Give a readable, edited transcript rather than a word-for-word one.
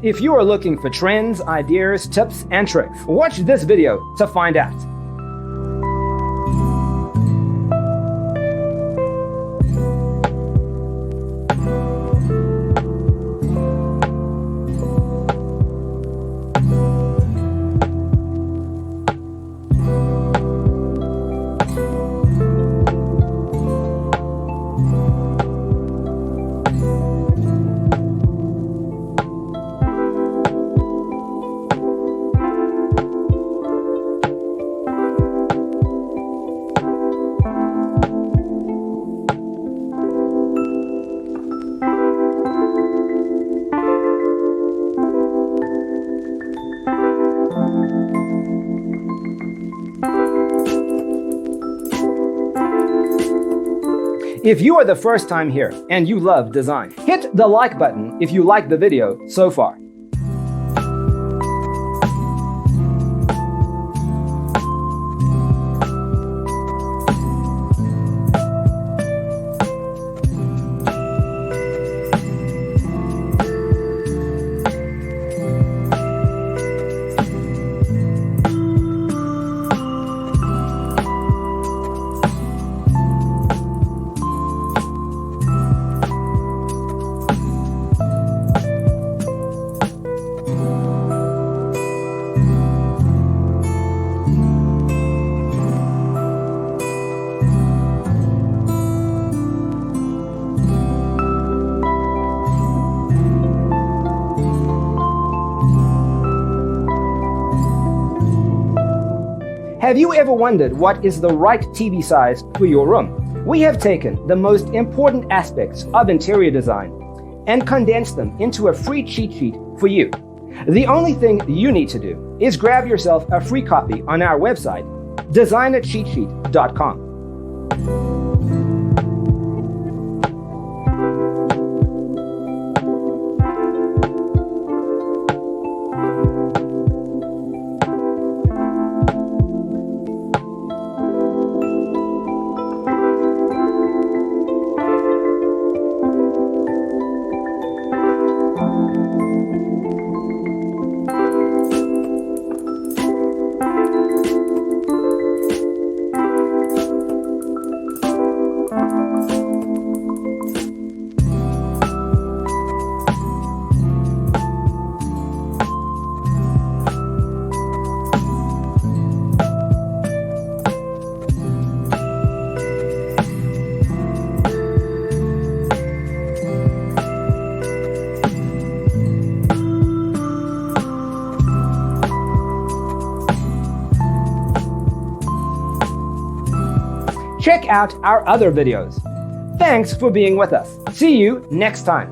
If you are looking for trends, ideas, tips, and tricks, watch this video to find out. If you are the first time here and you love design, hit the like button if you like the video so far. Have you ever wondered what is the right TV size for your room? We have taken the most important aspects of interior design and condensed them into a free cheat sheet for you. The only thing you need to do is grab yourself a free copy on our website, designercheatsheet.com. Check out our other videos. Thanks for being with us. See you next time.